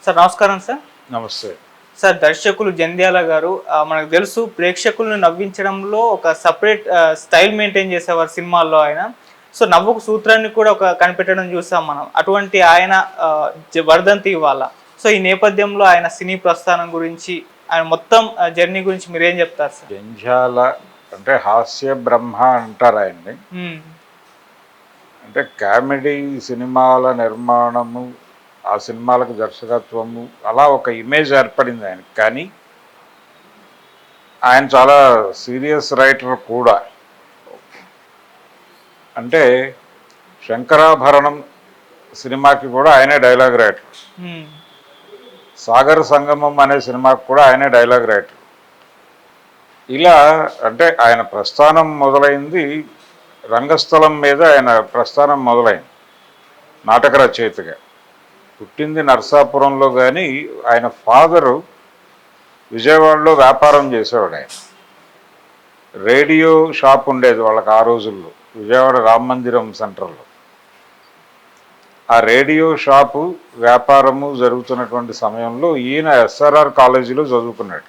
Sir నమస్కారం sir. నమస్తే sir దర్శకులు జంధ్యాల గారు మనకు తెలుసు ప్రేక్షకులను నవ్వించడంలో ఒక సపరేట్ స్టైల్ మెయింటైన్ చేసేవారు సినిమాల్లో ఆయన. సో నవ్వుకు సూత్రాన్ని కూడా ఒక కనిపెట్టడం చూసాం మనం. అటువంటి ఆయన వర్ధంతి ఇవాళ. సో ఈ నేపథ్యంలో ఆయన సినీ ప్రస్థానం గురించి ఆయన మొత్తం జర్నీ గురించి మీరేం చెప్తారు సార్? జంధ్యాల అంటే హాస్య బ్రహ్మ అంటారు ఆయన్ని. అంటే కామెడీ సినిమాల నిర్మాణము, ఆ సినిమాలకు దర్శకత్వము, అలా ఒక ఇమేజ్ ఏర్పడింది ఆయనకి. కానీ ఆయన చాలా సీరియస్ రైటర్ కూడా. అంటే శంకరాభరణం సినిమాకి కూడా ఆయనే డైలాగ్ రైటర్. సాగర సంగమం అనే సినిమాకి కూడా ఆయనే డైలాగ్ రైటర్. ఇలా అంటే ఆయన ప్రస్థానం మొదలైంది రంగస్థలం మీద. ఆయన ప్రస్థానం మొదలైంది నాటక రచయితగా. పుట్టింది నర్సాపురంలో, కానీ ఆయన ఫాదరు విజయవాడలో వ్యాపారం చేసేవాడు. ఆయన రేడియో షాప్ ఉండేది వాళ్ళకి ఆ రోజుల్లో, విజయవాడ రామ మందిరం సెంటర్లో. ఆ రేడియో షాపు వ్యాపారము జరుగుతున్నటువంటి సమయంలో ఈయన ఎస్ఆర్ఆర్ కాలేజీలో చదువుకున్నాడు.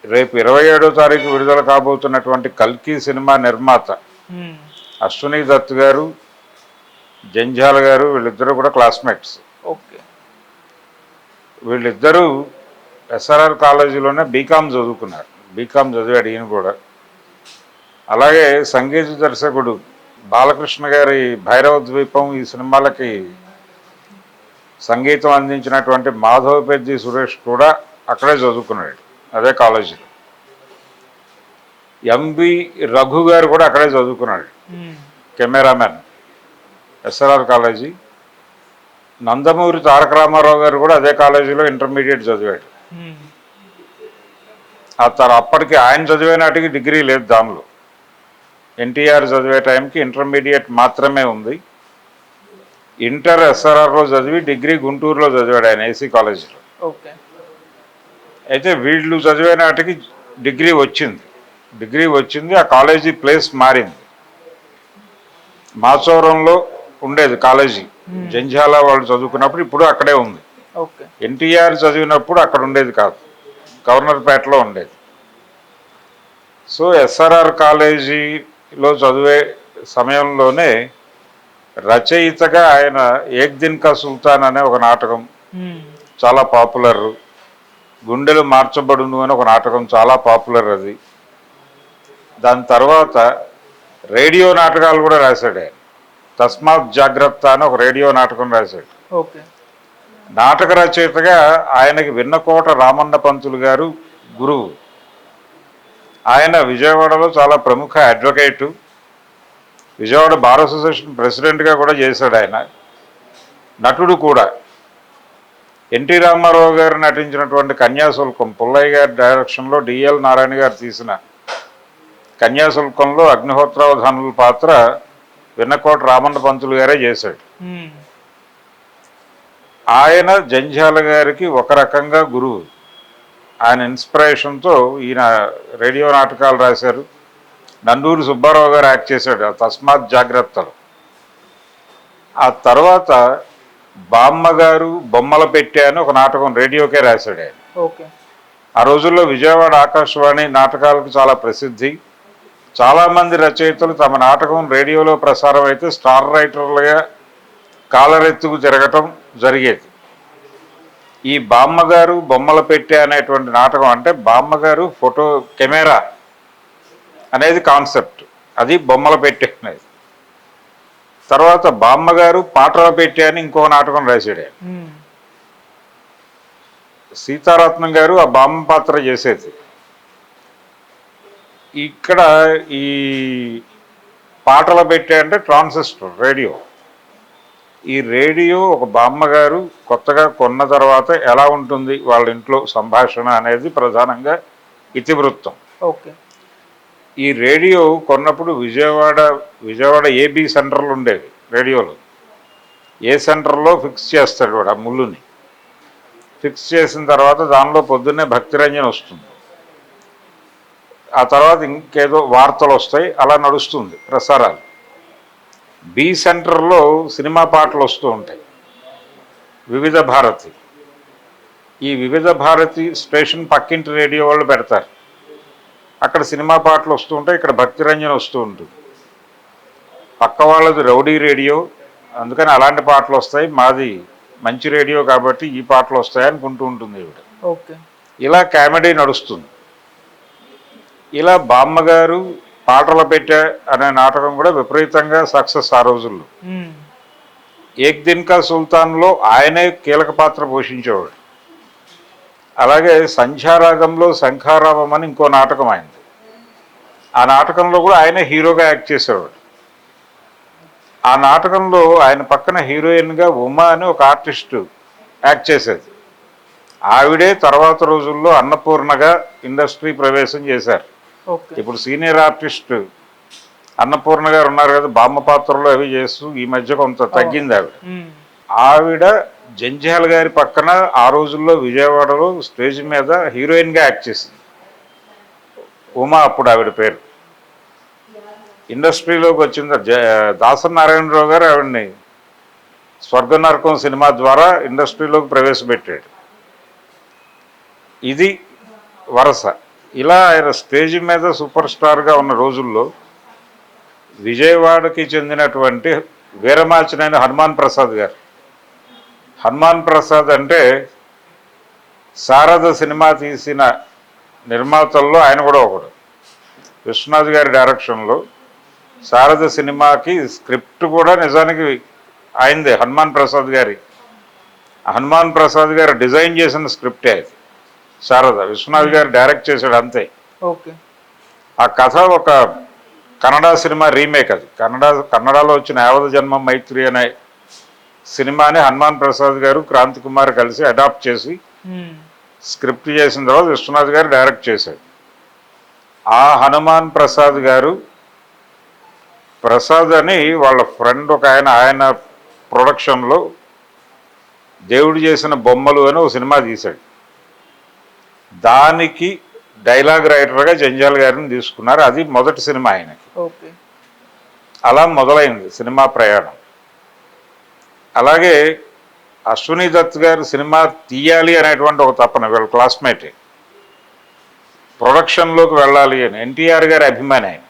రేపు 27వ తారీఖు విడుదల కాబోతున్నటువంటి కల్కి సినిమా నిర్మాత అశ్విని దత్ గారు, జంధ్యాల గారు, వీళ్ళిద్దరూ కూడా క్లాస్మేట్స్. ఓకే. వీళ్ళిద్దరూ ఎస్ఆర్ఆర్ కాలేజీలోనే బీకామ్ చదువుకున్నారు. బీకామ్ చదివాడు ఈయన కూడా. అలాగే సంగీత దర్శకుడు బాలకృష్ణ గారి భైరవ ద్వీపం ఈ సినిమాలకి సంగీతం అందించినటువంటి మాధవపెద్ది సురేష్ కూడా అక్కడే చదువుకున్నాడు, అదే కాలేజీలో. ఎంబి రఘు గారు కూడా అక్కడే చదువుకున్నాడు, cameraman, SRR college. Nandamuri Taraka Ramarao గారు కూడా అదే కాలేజీలో ఇంటర్మీడియట్ చదివాడు. అప్పటికి ఆయన చదివే నాటికి డిగ్రీ లేదు దానిలో. ఎన్టీఆర్ చదివే టైంకి ఇంటర్మీడియట్ మాత్రమే ఉంది. ఇంటర్ ఎస్ఆర్ఆర్లో చదివి డిగ్రీ గుంటూరులో చదివాడు ఆయన, ఏసీ కాలేజీలో. ఓకే. అయితే వీళ్ళు చదివే నాటికి డిగ్రీ వచ్చింది. ఆ కాలేజీ ప్లేస్ మారింది. మాచవరంలో ఉండేది కాలేజీ, జంధ్యాల వాళ్ళు చదువుకున్నప్పుడు. ఇప్పుడు అక్కడే ఉంది. ఎన్టీఆర్ చదివినప్పుడు అక్కడ ఉండేది కాదు, గవర్నర్పేటలో ఉండేది. సో ఎస్ఆర్ఆర్ కాలేజీలో చదివే సమయంలోనే రచయితగా ఆయన ఏక్ దిన్ కా సుల్తాన్ అనే ఒక నాటకం చాలా పాపులర్. గుండెలు మార్చబడును అని ఒక నాటకం చాలా పాపులర్ అది. దాని తర్వాత రేడియో నాటకాలు కూడా రాశాడు ఆయన. తస్మాత్ జాగ్రత్త అని ఒక రేడియో నాటకం రాశాడు. నాటక రచయితగా ఆయనకి విన్నకోట రామన్న పంతులు గారు గురువు. ఆయన విజయవాడలో చాలా ప్రముఖ అడ్వకేటు, విజయవాడ బార్ అసోసియేషన్ ప్రెసిడెంట్గా కూడా చేశాడు ఆయన. నటుడు కూడా. ఎన్టీ రామారావు గారు నటించినటువంటి కన్యాశుల్కం, పుల్లయ్య గారి డైరెక్షన్లో డిఎల్ నారాయణ గారు తీసిన కన్యాశుల్కంలో అగ్నిహోత్రావధానుల పాత్ర విన్నకోట రామన్న పంతులు గారే చేశాడు. ఆయన జంధ్యాల గారికి ఒక రకంగా గురువు. ఆయన ఇన్స్పిరేషన్తో ఈయన రేడియో నాటకాలు రాశారు. నందూరి సుబ్బారావు గారు యాక్ట్ చేశాడు తస్మాత్ జాగ్రత్తలో. ఆ తర్వాత బామ్మగారు బొమ్మల పెట్టే అని ఒక నాటకం రేడియోకే రాశాడు ఆయన. ఆ రోజుల్లో విజయవాడ ఆకాశవాణి నాటకాలకు చాలా ప్రసిద్ధి. చాలామంది రచయితలు తమ నాటకం రేడియోలో ప్రసారం అయితే స్టార్ రైటర్లుగా కాలరెత్తుకు తిరగటం జరిగేది. ఈ బామ్మగారు బొమ్మల పెట్టే అనేటువంటి నాటకం, అంటే బామ్మగారు ఫోటో కెమెరా అనేది కాన్సెప్ట్, అది బొమ్మల పెట్టే అనేది. తర్వాత బామ్మగారు పాటల పెట్టే అని ఇంకొక నాటకం రాశాడు. సీతారత్నం గారు ఆ బామ్మ పాత్ర చేసేది. ఇక్కడ ఈ పాటల పెట్టే అంటే ట్రాన్సిస్టర్ రేడియో. ఈ రేడియో ఒక బామ్మగారు కొత్తగా కొన్న తర్వాత ఎలా ఉంటుంది వాళ్ళ ఇంట్లో సంభాషణ అనేది ప్రధానంగా ఇతివృత్తం. ఈ రేడియో కొన్నప్పుడు విజయవాడ ఏబీ సెంటర్లు ఉండేవి రేడియోలో. ఏ సెంటర్లో ఫిక్స్ చేస్తాడు వాడు ఆ ముళ్ళుని. ఫిక్స్ చేసిన తర్వాత దానిలో పొద్దున్నే భక్తిరంజన్ వస్తుంది. ఆ తర్వాత ఇంకేదో వార్తలు వస్తాయి, అలా నడుస్తుంది ప్రసారాలు. బి సెంటర్లో సినిమా పాటలు వస్తూ ఉంటాయి. వివిధ భారతి. ఈ వివిధ భారతి స్టేషన్ పక్కింటి రేడియో వాళ్ళు పెడతారు. అక్కడ సినిమా పాటలు వస్తూ ఉంటాయి, ఇక్కడ భక్తిరంజన్ వస్తూ ఉంటుంది. పక్క వాళ్ళది రౌడీ రేడియో, అందుకని అలాంటి పాటలు వస్తాయి, మాది మంచి రేడియో కాబట్టి ఈ పాటలు వస్తాయి అనుకుంటూ ఉంటుంది ఈవిడ. ఓకే. ఇలా కామెడీ నడుస్తుంది. ఇలా బామ్మగారు పాటల పెట్టె అనే నాటకం కూడా విపరీతంగా సక్సెస్ ఆ రోజుల్లో. ఏక్ దిన్ కా సుల్తాన్లో ఆయనే కీలక పాత్ర పోషించేవాడు. అలాగే సంధ్యారాగంలో శంఖారావం అని ఇంకో నాటకం అయింది. ఆ నాటకంలో కూడా ఆయనే హీరోగా యాక్ట్ చేసేవాడు. ఆ నాటకంలో ఆయన పక్కన హీరోయిన్గా ఉమా అని ఒక ఆర్టిస్టు యాక్ట్ చేసేది. ఆవిడే తర్వాత రోజుల్లో అన్నపూర్ణగా ఇండస్ట్రీ ప్రవేశం చేశారు. ఇప్పుడు సీనియర్ ఆర్టిస్ట్ అన్నపూర్ణ గారు ఉన్నారు కదా, బామ్మ పాత్రలో అవి చేస్తూ ఈ మధ్య కొంత తగ్గింది ఆవిడ. ఆవిడ జంధ్యాల గారి పక్కన ఆ రోజుల్లో విజయవాడలో స్టేజ్ మీద హీరోయిన్గా యాక్ట్ చేసింది. ఉమా అప్పుడు ఆవిడ పేరు. ఇండస్ట్రీలోకి వచ్చింది దాసరి నారాయణరావు గారు ఆవిడని స్వర్గనరకం సినిమా ద్వారా ఇండస్ట్రీలోకి ప్రవేశపెట్టాడు. ఇది వరస. ఇలా ఆయన స్టేజ్ మీద సూపర్ స్టార్గా ఉన్న రోజుల్లో విజయవాడకి చెందినటువంటి వీరమాచినేని హనుమాన్ ప్రసాద్ గారు. హనుమాన్ ప్రసాద్ అంటే శారద సినిమా తీసిన నిర్మాతల్లో ఆయన కూడా ఒకడు. విశ్వనాథ్ గారి డైరెక్షన్లో శారద సినిమాకి స్క్రిప్ట్ కూడా నిజానికి ఆయనదే, హనుమాన్ ప్రసాద్ గారి. హనుమాన్ ప్రసాద్ గారు డిజైన్ చేసిన స్క్రిప్టే అది. శారద విశ్వనాథ్ గారు డైరెక్ట్ చేశాడు అంతే. ఓకే. ఆ కథ ఒక కన్నడ సినిమా రీమేక్. అది కన్నడలో వచ్చిన యావద జన్మ మైత్రి అనే సినిమాని హనుమాన్ ప్రసాద్ గారు క్రాంతి కుమార్ కలిసి అడాప్ట్ చేసి స్క్రిప్ట్ చేసిన తర్వాత విశ్వనాథ్ గారు డైరెక్ట్ చేశాడు. ఆ హనుమాన్ ప్రసాద్ గారు, ప్రసాద్ అని వాళ్ళ ఫ్రెండ్ ఒక ఆయన ప్రొడక్షన్లో దేవుడు చేసిన బొమ్మలు అని ఒక సినిమా తీశాడు. దానికి డైలాగ్ రైటర్గా జంధ్యాల గారిని తీసుకున్నారు. అది మొదటి సినిమా ఆయనకి. అలా మొదలైంది సినిమా ప్రయాణం. అలాగే అశ్విని దత్ గారు సినిమా తీయాలి అనేటువంటి ఒక తపన, వీళ్ళ క్లాస్మేటే, ప్రొడక్షన్లోకి వెళ్ళాలి అని. ఎన్టీఆర్ గారి అభిమాని ఆయన.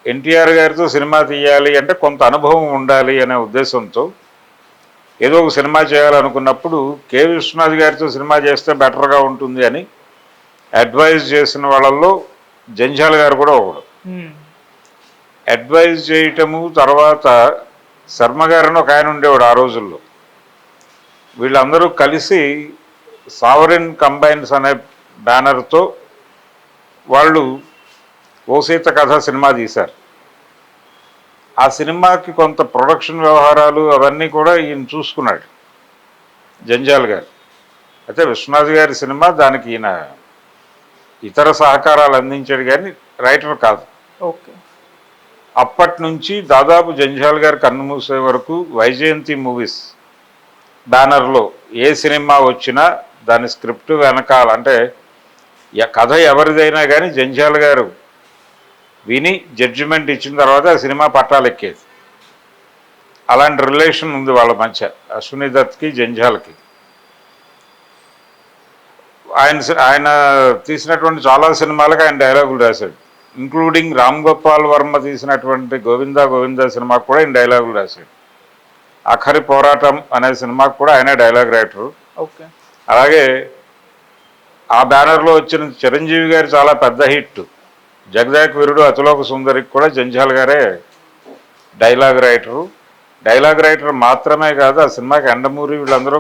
ఎన్టీఆర్ గారితో సినిమా తీయాలి అంటే కొంత అనుభవం ఉండాలి అనే ఉద్దేశంతో ఏదో ఒక సినిమా చేయాలనుకున్నప్పుడు కె విశ్వనాథ్ గారితో సినిమా చేస్తే బెటర్గా ఉంటుంది అని అడ్వైజ్ చేసిన వాళ్ళల్లో జంధ్యాల గారు కూడా ఒకడు. అడ్వైజ్ చేయటము, తర్వాత శర్మ గారిని ఒక ఆయన ఉండేవాడు ఆ రోజుల్లో. వీళ్ళందరూ కలిసి సావరిన్ కంబైన్స్ అనే బ్యానర్తో వాళ్ళు ఓ సీత కథ సినిమా తీశారు. ఆ సినిమాకి కొంత ప్రొడక్షన్ వ్యవహారాలు అవన్నీ కూడా ఈయన చూసుకున్నాడు, జంధ్యాల గారు. అయితే విశ్వనాథ్ గారి సినిమా దానికి ఈయన ఇతర సహకారాలు అందించాడు కానీ రైటర్ కాదు. ఓకే. అప్పటి నుంచి దాదాపు జంధ్యాల గారు కన్నుమూసే వరకు వైజయంతి మూవీస్ బ్యానర్లో ఏ సినిమా వచ్చినా దాని స్క్రిప్ట్ వెనకాల, అంటే కథ ఎవరిదైనా కానీ జంధ్యాల గారు విని జడ్జిమెంట్ ఇచ్చిన తర్వాత ఆ సినిమా పట్టాలెక్కేది. అలాంటి రిలేషన్ ఉంది వాళ్ళ మధ్య, అశ్విని దత్కి జంధ్యాలకి. ఆయన తీసినటువంటి చాలా సినిమాలకు ఆయన డైలాగులు రాశాడు, ఇంక్లూడింగ్ రామ్ గోపాల్ వర్మ తీసినటువంటి గోవిందా గోవిందా సినిమాకు కూడా ఆయన డైలాగులు రాశాడు. ఆఖరి పోరాటం అనే సినిమాకు కూడా ఆయనే డైలాగ్ రైటరు. ఓకే. అలాగే ఆ బ్యానర్లో వచ్చిన చిరంజీవి గారి చాలా పెద్ద హిట్ జగదేక వీరుడు అతిలోక సుందరికి కూడా జంధ్యాల గారే డైలాగ్ రైటరు. డైలాగ్ రైటర్ మాత్రమే కాదు, ఆ సినిమాకి ఎండమూరి వీళ్ళందరూ,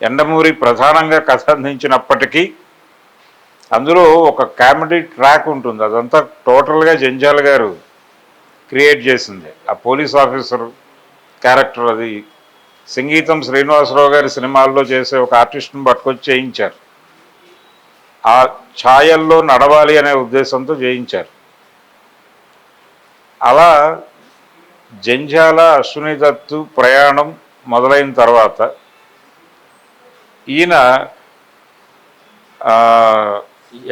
ఎండమూరి ప్రధానంగా కథ అందించినప్పటికీ అందులో ఒక కామెడీ ట్రాక్ ఉంటుంది, అదంతా టోటల్గా జంధ్యాల గారు క్రియేట్ చేసింది. ఆ పోలీస్ ఆఫీసర్ క్యారెక్టర్, అది సంగీతం శ్రీనివాసరావు గారి సినిమాల్లో చేసే ఒక ఆర్టిస్ట్ని పట్టుకొచ్చి చేయించారు. ఆ ఛాయల్లో నడవాలి అనే ఉద్దేశంతో చేయించారు. అలా జంధ్యాల అశ్విని దత్తు ప్రయాణం మొదలైన తర్వాత ఈయన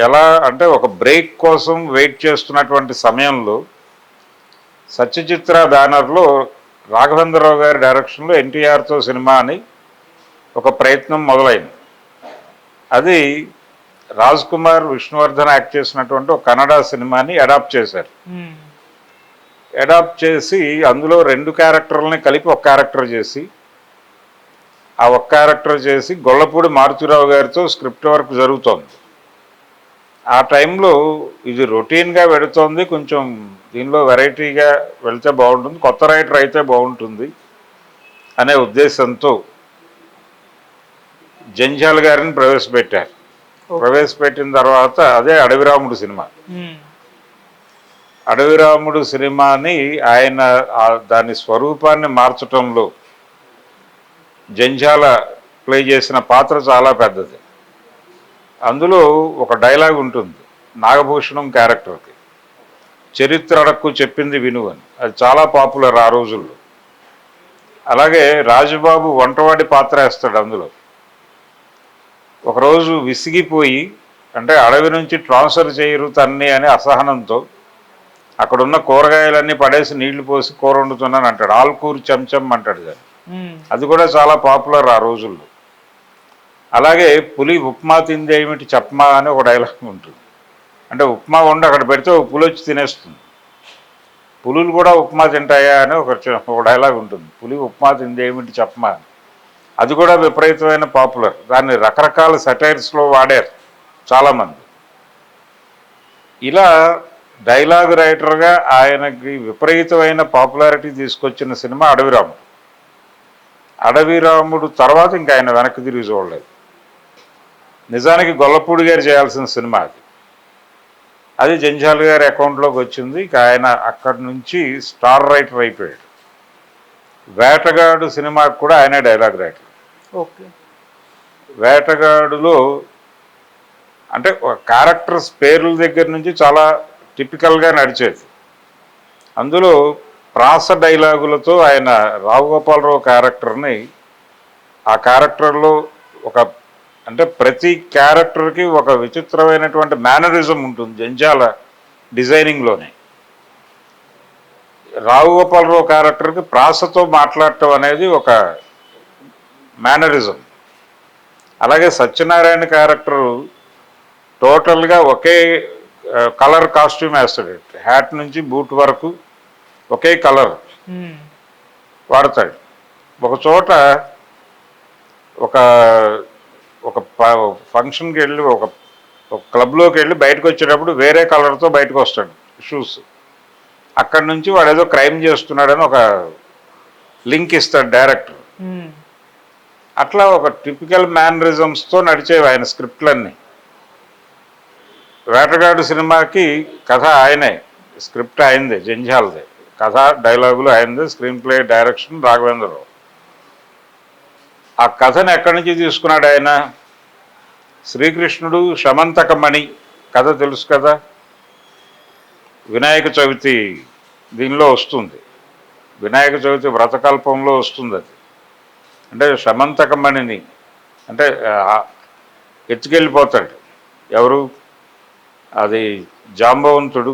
ఎలా అంటే ఒక బ్రేక్ కోసం వెయిట్ చేస్తున్నటువంటి సమయంలో సత్యచిత్ర బ్యానర్లో రాఘవేంద్రరావు గారి డైరెక్షన్లో ఎన్టీఆర్తో సినిమా అని ఒక ప్రయత్నం మొదలైంది. అది రాజ్ కుమార్, విష్ణువర్ధన్ యాక్ట్ చేసినటువంటి ఒక కన్నడ సినిమాని అడాప్ట్ చేశారు. అడాప్ట్ చేసి అందులో 2 క్యారెక్టర్లని కలిపి ఒక క్యారెక్టర్ చేసి, ఆ ఒక్క క్యారెక్టర్ చేసి గొల్లపూడి మారుతిరావు గారితో స్క్రిప్ట్ వర్క్ జరుగుతోంది. ఆ టైంలో ఇది రొటీన్గా వెళుతోంది, కొంచెం దీనిలో వెరైటీగా వెళితే బాగుంటుంది, కొత్త రైటర్ అయితే బాగుంటుంది అనే ఉద్దేశంతో జంధ్యాల గారిని ప్రవేశపెట్టారు. ప్రవేశపెట్టిన తర్వాత అదే అడవిరాముడు సినిమా. అడవిరాముడు సినిమాని ఆయన దాని స్వరూపాన్ని మార్చటంలో జంధ్యాల ప్లే చేసిన పాత్ర చాలా పెద్దది. అందులో ఒక డైలాగ్ ఉంటుంది నాగభూషణం క్యారెక్టర్కి, చరిత్ర అడక్కు చెప్పింది విను అని. అది చాలా పాపులర్ ఆ రోజుల్లో. అలాగే రాజుబాబు వంటవాడి పాత్ర వేస్తాడు అందులో. ఒకరోజు విసిగిపోయి, అంటే అడవి నుంచి ట్రాన్స్ఫర్ చేయరు తన్ని అనే అసహనంతో అక్కడున్న కూరగాయలన్నీ పడేసి నీళ్లు పోసి కూర వండుతున్నాను అంటాడు. ఆల్కూరు చెంచం అంటాడు దాన్ని. అది కూడా చాలా పాపులర్ ఆ రోజుల్లో. అలాగే పులి ఉప్మా తింది ఏమిటి చెప్పమా అని ఒక డైలాగ్ ఉంటుంది. అంటే ఉప్మా వండి అక్కడ పెడితే ఒక పులి వచ్చి తినేస్తుంది. పులులు కూడా ఉప్మా తింటాయా అని ఒక డైలాగ్ ఉంటుంది. పులి ఉప్మా తింది ఏమిటి చెప్పమా అని. అది కూడా విపరీతమైన పాపులర్. దాన్ని రకరకాల సెటైర్స్లో వాడారు చాలామంది. ఇలా డైలాగ్ రైటర్గా ఆయనకి విపరీతమైన పాపులారిటీ తీసుకొచ్చిన సినిమా అడవిరాముడు. అడవిరాముడు తర్వాత ఇంకా ఆయన వెనక్కి తిరిగి చూడలేదు. నిజానికి గొల్లపూడి గారు చేయాల్సిన సినిమా అది జంధ్యాల గారి అకౌంట్లోకి వచ్చింది. ఇక ఆయన అక్కడి నుంచి స్టార్ రైటర్ అయిపోయాడు. వేటగాడు సినిమాకి కూడా ఆయనే డైలాగ్ రైటర్. ఓకే. వేటగాడులో అంటే క్యారెక్టర్స్ పేర్ల దగ్గర నుంచి చాలా టిపికల్గా నడిచేది. అందులో ప్రాస డైలాగులతో ఆయన రావుగోపాలరావు క్యారెక్టర్ని, ఆ క్యారెక్టర్లో ఒక అంటే ప్రతి క్యారెక్టర్కి ఒక విచిత్రమైనటువంటి మేనరిజం ఉంటుంది జంధ్యాల డిజైనింగ్లోనే. రావుగోపాలరావు క్యారెక్టర్కి ప్రాసతో మాట్లాడటం అనేది ఒక మేనరిజం. అలాగే సత్యనారాయణ క్యారెక్టరు టోటల్గా ఒకే కలర్ కాస్ట్యూమ్ వేస్తాడు. హ్యాట్ నుంచి బూట్ వరకు ఒకే కలర్ వాడతాడు. ఒక చోట ఒక ఒక ఫంక్షన్కి వెళ్ళి ఒక క్లబ్లోకి వెళ్ళి బయటకు వచ్చేటప్పుడు వేరే కలర్తో బయటకు వస్తాడు షూస్. అక్కడి నుంచి వాడు ఏదో క్రైమ్ చేస్తున్నాడని ఒక లింక్ ఇస్తాడు డైరెక్టర్. అట్లా ఒక టిపికల్ మేనరిజమ్స్తో నడిచేవి ఆయన స్క్రిప్ట్లన్నీ. వేటగాడు సినిమాకి కథ ఆయనే, స్క్రిప్ట్ ఆయనదే, జంధ్యాలదే. కథ డైలాగులు ఆయనదే, స్క్రీన్ ప్లే డైరెక్షన్ రాఘవేంద్రరావు. ఆ కథను ఎక్కడి నుంచి తీసుకున్నాడు ఆయన? శ్రీకృష్ణుడు శమంతకమణి కథ తెలుసు కదా, వినాయక చవితి దీనిలో వస్తుంది, వినాయక చవితి వ్రతకల్పంలో వస్తుంది. అది అంటే శమంతకమణిని అంటే ఎత్తుకెళ్ళిపోతాడు ఎవరు, అది జాంబవంతుడి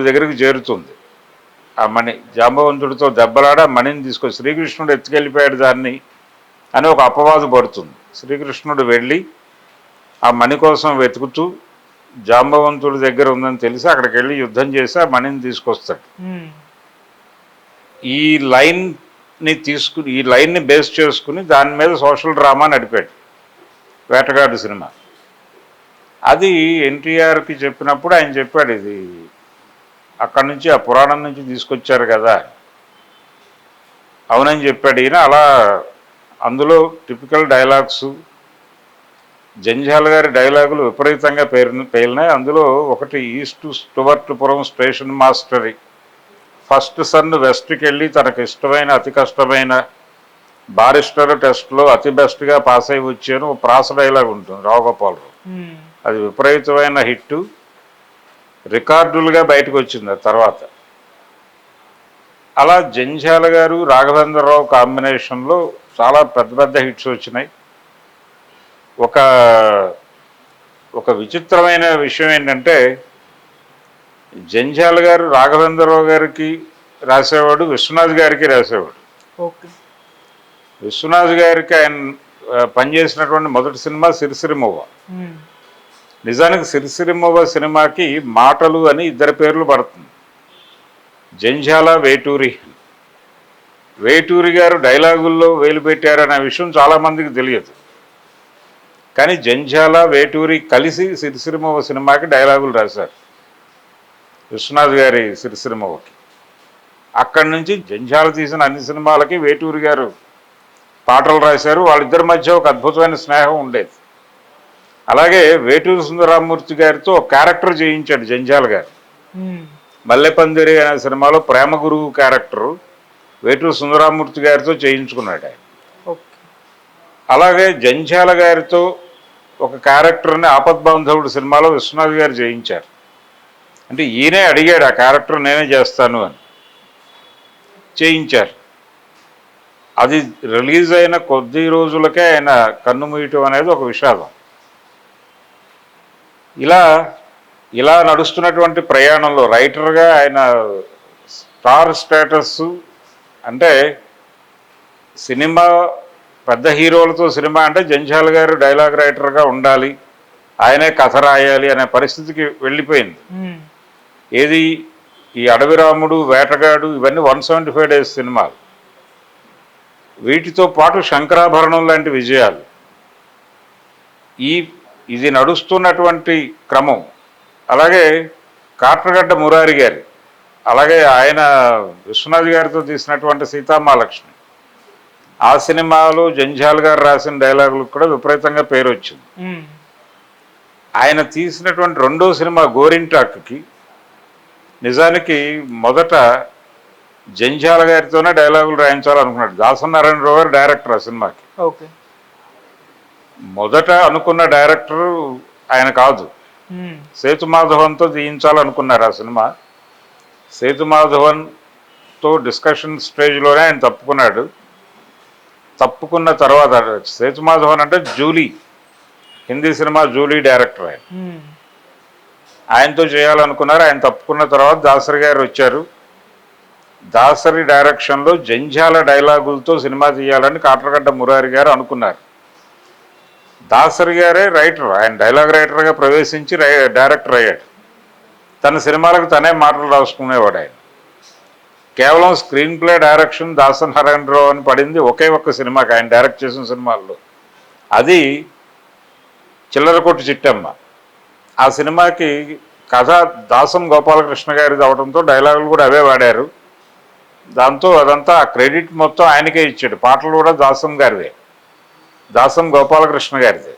దగ్గరికి చేరుతుంది ఆ మణి. జాంబవంతుడితో దెబ్బలాడ మణిని తీసుకొని శ్రీకృష్ణుడు ఎత్తుకెళ్ళిపోయాడు దాన్ని అని ఒక అపవాదు పడుతుంది. శ్రీకృష్ణుడు వెళ్ళి ఆ మణి కోసం వెతుకుతూ జాంబవంతుడి దగ్గర ఉందని తెలిసి అక్కడికి వెళ్ళి యుద్ధం చేసి ఆ మణిని తీసుకొస్తాడు. ఈ లైన్ని బేస్ చేసుకుని దాని మీద సోషల్ డ్రామా నడిపాడు వేటగాడు సినిమా. అది ఎన్టీఆర్కి చెప్పినప్పుడు ఆయన చెప్పాడు, ఇది అక్కడి నుంచి ఆ పురాణం నుంచి తీసుకొచ్చారు కదా, అవునని చెప్పాడు ఈయన. అలా అందులో టిపికల్ డైలాగ్స్, జంధ్యాల గారి డైలాగులు విపరీతంగా పేలినాయి. అందులో ఒకటి east Stuartpuram station mastery, first son వెస్ట్కి వెళ్ళి తనకు ఇష్టమైన అతి కష్టమైన బారిస్టర్ టెస్ట్లో అతి బెస్ట్గా పాస్ అయి వచ్చాను ప్రాస డైలాగ్ ఉంటుంది రావుగోపాలరావు. అది విపరీతమైన హిట్, రికార్డులుగా బయటకు వచ్చింది ఆ తర్వాత. అలా జంధ్యాల గారు రాఘవేంద్రరావు కాంబినేషన్లో చాలా పెద్ద పెద్ద హిట్స్ వచ్చినాయి. ఒక విచిత్రమైన విషయం ఏంటంటే జంధ్యాల గారు రాఘవేంద్రరావు గారికి రాసేవాడు, విశ్వనాథ్ గారికి రాసేవాడు. ఓకే. విశ్వనాథ్ గారికి ఆయన పనిచేసినటువంటి మొదటి సినిమా సిరిసిరిమవ్వ. నిజానికి సిరిసిరిమవ్వ సినిమాకి మాటలు అని ఇద్దరు పేర్లు పడుతుంది, జంఝాల, వేటూరి. వేటూరి గారు డైలాగుల్లో వేలు పెట్టారనే విషయం చాలామందికి తెలియదు. కానీ జంఝాల, వేటూరి కలిసి సిరిసిరిమవ్వ సినిమాకి డైలాగులు రాశారు, విశ్వనాథ్ గారి సిరిసిరిమవ్వకి. అక్కడి నుంచి జంఝాల తీసిన అన్ని సినిమాలకి వేటూరి గారు పాటలు రాశారు. వాళ్ళిద్దరి మధ్య ఒక అద్భుతమైన స్నేహం ఉండేది. అలాగే వేటూరి సుందరరామూర్తి గారితో ఒక క్యారెక్టర్ చేయించాడు జంఝాల గారు. మల్లెపందిరి అనే సినిమాలో ప్రేమ గురువు క్యారెక్టరు వేటూరి సుందరరామూర్తి గారితో చేయించుకున్నాడు ఆయన. అలాగే జంఝాల గారితో ఒక క్యారెక్టర్ని ఆపద్బాంధవుడు సినిమాలో విశ్వనాథ్ గారు చేయించారు. అంటే ఈయనే అడిగాడు ఆ క్యారెక్టర్ నేనే చేస్తాను అని, చేయించారు. అది రిలీజ్ అయిన కొద్ది రోజులకే ఆయన కన్నుమూయటం అనేది ఒక విషాదం. ఇలా నడుస్తున్నటువంటి ప్రయాణంలో రైటర్గా ఆయన స్టార్ స్టేటస్, అంటే సినిమా పెద్ద హీరోలతో సినిమా అంటే జంఝాల గారు డైలాగ్ రైటర్గా ఉండాలి, ఆయనే కథ రాయాలి అనే పరిస్థితికి వెళ్ళిపోయింది. ఏది ఈ అడవి రాముడు, వేటగాడు ఇవన్నీ 175 days సినిమాలు. వీటితో పాటు శంకరాభరణం లాంటి విజయాలు. ఇది నడుస్తున్నటువంటి క్రమం. అలాగే కాట్రగడ్డ మురారి గారి, అలాగే ఆయన విశ్వనాథ్ గారితో తీసినటువంటి సీతామహాలక్ష్మి, ఆ సినిమాలో జంఝాల గారు రాసిన డైలాగులకు కూడా విపరీతంగా పేరు వచ్చింది. ఆయన తీసినటువంటి రెండో సినిమా గోరింటాక్కి నిజానికి మొదట జంఝాల గారితోనే డైలాగులు రాయించాలనుకున్నాడు. దాసనారాయణరావు గారు డైరెక్టర్ ఆ సినిమాకి. ఓకే. మొదట అనుకున్న డైరెక్టరు ఆయన కాదు, సేతుమాధవన్తో తీయించాలనుకున్నారు ఆ సినిమా. సేతుమాధవన్తో డిస్కషన్ స్టేజ్లోనే ఆయన తప్పుకున్నాడు. తప్పుకున్న తర్వాత సేతుమాధవన్ అంటే Julie, Hindi cinema Julie director ఆయన. ఆయనతో చేయాలనుకున్నారు. ఆయన తప్పుకున్న తర్వాత దాసరి గారు వచ్చారు. దాసరి డైరెక్షన్లో జంఝాల డైలాగులతో సినిమా తీయాలని కాట్రగడ్డ మురారి గారు అనుకున్నారు. దాసరి గారే రైటర్, ఆయన డైలాగ్ రైటర్గా ప్రవేశించి డైరెక్టర్ అయ్యాడు. తన సినిమాలకు తనే మాటలు రాసుకునేవాడు ఆయన. కేవలం స్క్రీన్ ప్లే డైరెక్షన్ దాసనారాయణరావు అని పడింది ఒకే ఒక్క సినిమాకి ఆయన డైరెక్ట్ చేసిన సినిమాల్లో. అది చిల్లరకొట్టు చిట్టమ్మ. ఆ సినిమాకి కథ దాసం గోపాలకృష్ణ గారిది అవడంతో డైలాగులు కూడా అవే వాడారు. దాంతో అదంతా క్రెడిట్ మొత్తం ఆయనకే ఇచ్చాడు. పాటలు కూడా దాసం గారివే, దాసం గోపాలకృష్ణ గారిదే.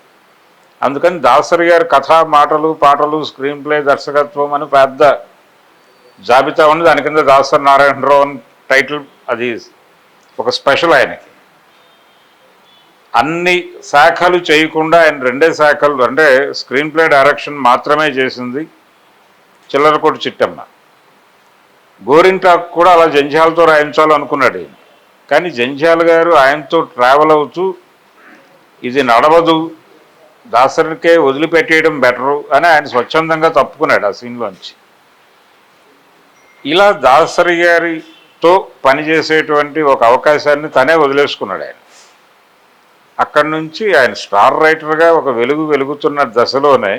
అందుకని దాసరి గారి కథ, మాటలు, పాటలు, స్క్రీన్ ప్లే, దర్శకత్వం అని పెద్ద జాబితా ఉంది. దాని కింద దాసరి నారాయణరావు అని టైటిల్, అది ఒక స్పెషల్ ఆయనకి. అన్ని శాఖలు చేయకుండా ఆయన 2 శాఖలు, అంటే స్క్రీన్ ప్లే డైరెక్షన్ మాత్రమే చేసింది చిల్లరకొట్టు చిట్టమ్మ. గోరింటాక్ కూడా అలా జంఝాలతో రాయించాలనుకున్నాడు ఆయన. కానీ జంఝాల గారు ఆయనతో ట్రావెల్ అవుతూ ఇది నడవదు, దాసరికే వదిలిపెట్టేయడం బెటరు అని ఆయన స్వచ్ఛందంగా తప్పుకున్నాడు ఆ సీన్లోంచి. ఇలా దాసరి గారితో పనిచేసేటువంటి ఒక అవకాశాన్ని తనే వదిలేసుకున్నాడు ఆయన. అక్కడి నుంచి ఆయన స్టార్ రైటర్గా ఒక వెలుగుతున్న దశలోనే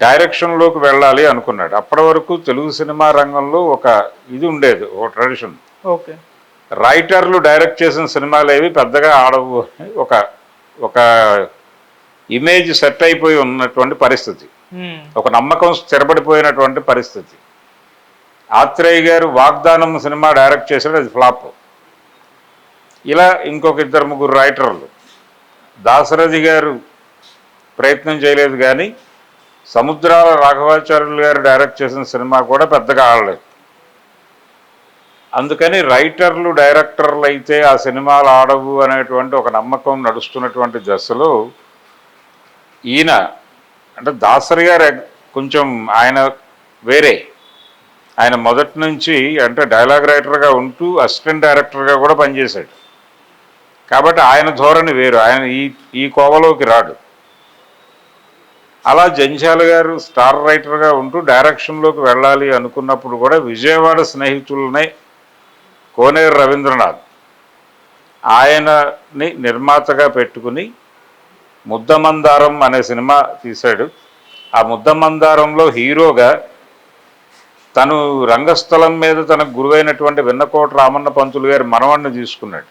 డైరెక్షన్లోకి వెళ్ళాలి అనుకున్నాడు. అప్పటి వరకు తెలుగు సినిమా రంగంలో ఒక ఇది ఉండేది, ఒక ట్రెడిషన్. ఓకే. రైటర్లు డైరెక్ట్ చేసిన సినిమాలు ఏవి పెద్దగా ఆడవు అని ఒక ఇమేజ్ సెట్ అయిపోయి ఉన్నటువంటి పరిస్థితి, ఒక నమ్మకం స్థిరపడిపోయినటువంటి పరిస్థితి. ఆత్రేయ గారు వాగ్దానం సినిమా డైరెక్ట్ చేశాడు, అది ఫ్లాప్. ఇలా ఇంకొక 2-3 రైటర్లు. దాశరథి గారు ప్రయత్నం చేయలేదు, కానీ సముద్రాల రాఘవాచార్యులు గారు డైరెక్ట్ చేసిన సినిమా కూడా పెద్దగా ఆడలేదు. అందుకని రైటర్లు, డైరెక్టర్లు అయితే ఆ సినిమాలు ఆడవు అనేటువంటి ఒక నమ్మకం నడుస్తున్నటువంటి దశలో ఈయన, అంటే దాసరి గారు కొంచెం ఆయన వేరే. ఆయన మొదటి నుంచి అంటే డైలాగ్ రైటర్గా ఉంటూ అసిస్టెంట్ డైరెక్టర్గా కూడా పనిచేశాడు. కాబట్టి ఆయన ధోరణి వేరు, ఆయన ఈ కోవలోకి రాడు. అలా జంధ్యాల గారు స్టార్ రైటర్గా ఉంటూ డైరెక్షన్లోకి వెళ్ళాలి అనుకున్నప్పుడు కూడా విజయవాడ స్నేహితులనే కోనేరు రవీంద్రనాథ్ ఆయనని నిర్మాతగా పెట్టుకుని ముద్దమందారం అనే సినిమా తీశాడు. ఆ ముద్దమందారంలో హీరోగా తను రంగస్థలం మీద తనకు గురువైనటువంటి వెన్నకోట రామన్న పంతులు గారి మనవణ్ణి తీసుకున్నాడు.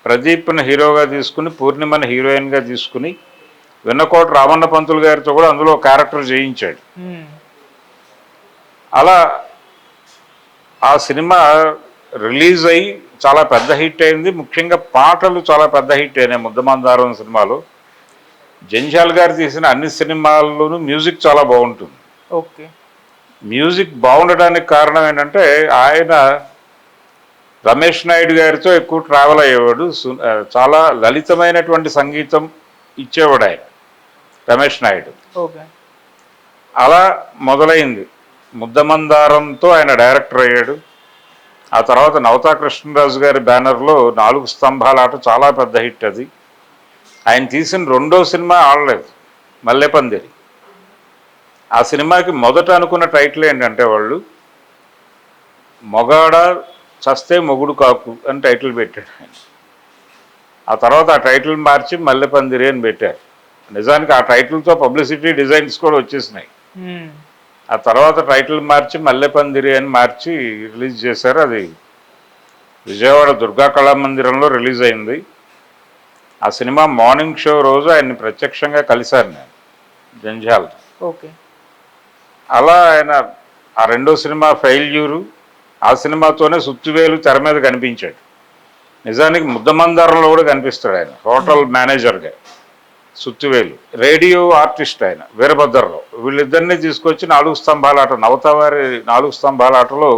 ప్రదీప్ని హీరోగా తీసుకుని పూర్ణిమని హీరోయిన్గా తీసుకుని వెన్నకోట రామన్న పంతులు గారితో కూడా అందులో క్యారెక్టర్ చేయించాడు. అలా ఆ సినిమా రిలీజ్ అయ్యి చాలా పెద్ద హిట్ అయింది. ముఖ్యంగా పాటలు చాలా పెద్ద హిట్ అయినాయి ముద్దమందారం సినిమాలో. జంధ్యాల గారు తీసిన అన్ని సినిమాల్లోనూ మ్యూజిక్ చాలా బాగుంటుంది. ఓకే. మ్యూజిక్ బాగుండడానికి కారణం ఏంటంటే ఆయన రమేష్ నాయుడు గారితో ఎక్కువ ట్రావెల్ అయ్యేవాడు. చాలా లలితమైనటువంటి సంగీతం ఇచ్చేవాడు ఆయన రమేష్ నాయుడు. అలా మొదలైంది. ముద్దమందారంతో ఆయన డైరెక్టర్ అయ్యాడు. ఆ తర్వాత నవతా కృష్ణరాజు గారి బ్యానర్లో 4 స్తంభాల ఆట చాలా పెద్ద హిట్. అది ఆయన తీసిన రెండో సినిమా ఆడలేదు, మల్లెపందిరి. ఆ సినిమాకి మొదట అనుకున్న టైటిల్ ఏంటంటే వాళ్ళు మొగాడ చస్తే మొగుడు కాకు అని టైటిల్ పెట్టాడు ఆయన. ఆ తర్వాత ఆ టైటిల్ మార్చి మల్లెపందిరి అని పెట్టారు. నిజానికి ఆ టైటిల్తో పబ్లిసిటీ డిజైన్స్ కూడా వచ్చేసినాయి. ఆ తర్వాత టైటిల్ మార్చి మల్లెపందిరి అని మార్చి రిలీజ్ చేశారు. అది విజయవాడ దుర్గా కళామందిరంలో రిలీజ్ అయింది. ఆ సినిమా మార్నింగ్ షో రోజు ఆయన్ని ప్రత్యక్షంగా కలిశాను నేను జంధ్యాల. ఓకే. అలా ఆయన ఆ రెండో సినిమా ఫెయిల్యూరు, ఆ సినిమాతోనే సుత్తివేలు తెర మీద కనిపించాడు. నిజానికి ముద్దమందారంలో కూడా కనిపిస్తాడు ఆయన హోటల్ మేనేజర్గా. సుత్తివేలు రేడియో ఆర్టిస్ట్ ఆయన వీరభద్రరావు. వీళ్ళిద్దరినీ తీసుకొచ్చి 4 స్తంభాల ఆట, నవతవారి 4 స్తంభాల ఆటలో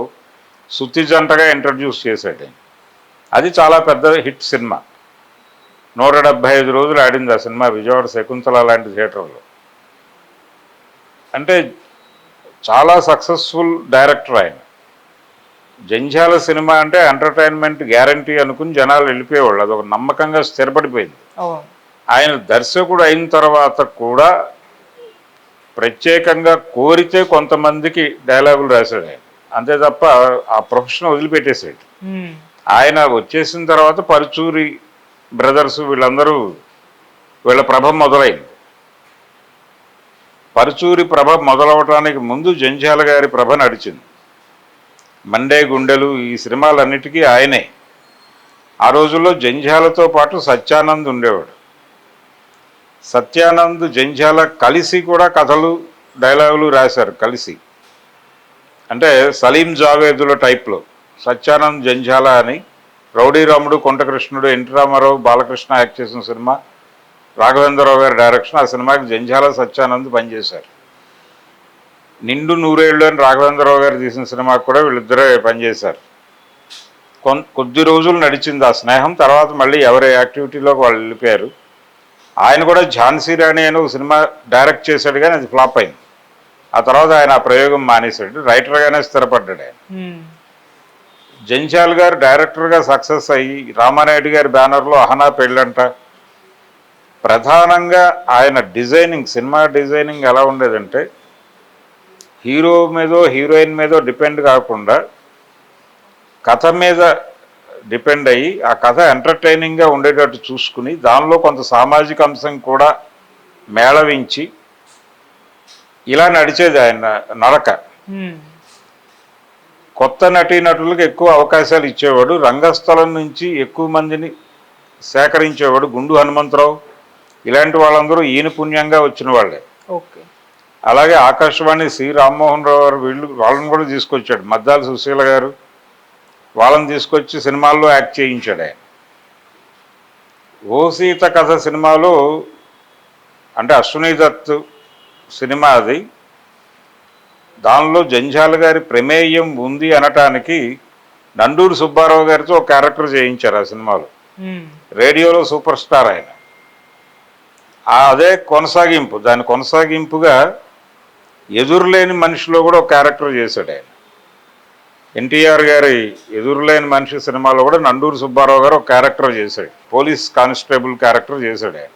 సుత్తి జంటగా ఇంట్రడ్యూస్ చేశాడు ఆయన. అది చాలా పెద్ద హిట్ సినిమా. 175 రోజులు ఆడింది ఆ సినిమా విజయవాడ శకుంతల లాంటి థియేటర్లో. అంటే చాలా సక్సెస్ఫుల్ డైరెక్టర్ ఆయన. జంధ్యాల సినిమా అంటే ఎంటర్టైన్మెంట్ గ్యారంటీ అనుకుని జనాలు వెళ్ళిపోయేవాళ్ళు. అదొక నమ్మకంగా స్థిరపడిపోయింది. ఆయన దర్శకుడు అయిన తర్వాత కూడా ప్రత్యేకంగా కోరితే కొంతమందికి డైలాగులు రాశాడు ఆయన. అంతే తప్ప ఆ ప్రొఫెషన్ వదిలిపెట్టేసాడు. ఆయన వచ్చేసిన తర్వాత పరుచూరి బ్రదర్స్ వీళ్ళందరూ వీళ్ళ ప్రభ మొదలైంది. పరుచూరి ప్రభ మొదలవటానికి ముందు జంధ్యాల గారి ప్రభ నడిచింది. మండే గుండెలు ఈ సినిమాలన్నిటికీ ఆయనే. ఆ రోజుల్లో జంధ్యాలతో పాటు సత్యానంద్ ఉండేవాడు. సత్యానంద్ జంధ్యాల కలిసి కూడా కథలు డైలాగులు రాశారు కలిసి. అంటే సలీం జావేదుల టైప్లో సత్యానంద్ జంధ్యాల అని. రౌడీ రాముడు, కొంటకృష్ణుడు, ఎన్టీ రామారావు, బాలకృష్ణ యాక్ట్ చేసిన సినిమా, రాఘవేంద్రరావు గారి డైరెక్షన్. ఆ సినిమాకి జంధ్యాల సత్యానంద్ పనిచేశారు. నిండు నూరేళ్ళు అని రాఘవేంద్రరావు గారు తీసిన సినిమాకి కూడా వీళ్ళిద్దరే పనిచేశారు. కొద్ది రోజులు నడిచింది ఆ స్నేహం. తర్వాత మళ్ళీ ఎవరి యాక్టివిటీలోకి వాళ్ళు వెళ్ళిపోయారు. ఆయన కూడా ఝాన్సీ రాణి అని ఒక సినిమా డైరెక్ట్ చేశాడు, కానీ అది ఫ్లాప్ అయింది. ఆ తర్వాత ఆయన ఆ ప్రయోగం మానేశాడు, రైటర్గానే స్థిరపడ్డాడు ఆయన. జంధ్యాల గారు డైరెక్టర్గా సక్సెస్ అయ్యి రామానాయుడు గారి బ్యానర్లో అహనా పెళ్ళంట. ప్రధానంగా ఆయన డిజైనింగ్, సినిమా డిజైనింగ్ ఎలా ఉండేదంటే హీరో మీదో హీరోయిన్ మీదో డిపెండ్ కాకుండా కథ మీద డిపెండ్ అయ్యి ఆ కథ ఎంటర్టైనింగ్గా ఉండేటట్టు చూసుకుని దానిలో కొంత సామాజిక అంశం కూడా మేళవించి ఇలా నడిచేది ఆయన నడక. కొత్త నటీనటులకు ఎక్కువ అవకాశాలు ఇచ్చేవాడు. రంగస్థలం నుంచి ఎక్కువ మందిని సేకరించేవాడు. గుండు హనుమంతరావు ఇలాంటి వాళ్ళందరూ ఈయన పుణ్యంగా వచ్చిన వాళ్ళే. అలాగే ఆకాశవాణి సి రామ్మోహన్ రావు గారు వాళ్ళని కూడా తీసుకొచ్చాడు. మద్దాల సుశీల గారు వాళ్ళని తీసుకొచ్చి సినిమాల్లో యాక్ట్ చేయించాడు ఆయన. ఓ సీత కథ సినిమాలో అంటే అశ్విని దత్ సినిమా అది. దానిలో జంధ్యాల గారి ప్రమేయం ఉంది అనటానికి నండూరు సుబ్బారావు గారితో ఒక క్యారెక్టర్ చేయించారు ఆ సినిమాలో. రేడియోలో సూపర్ స్టార్ ఆయన. అదే కొనసాగింపు, దాని కొనసాగింపుగా ఎదురులేని మనిషిలో కూడా ఒక క్యారెక్టర్ చేశాడు ఆయన. ఎన్టీఆర్ గారి ఎదురులేని మనిషి సినిమాలో కూడా నండూరు సుబ్బారావు గారు ఒక క్యారెక్టర్ చేశాడు. పోలీస్ కానిస్టేబుల్ క్యారెక్టర్ చేశాడు ఆయన.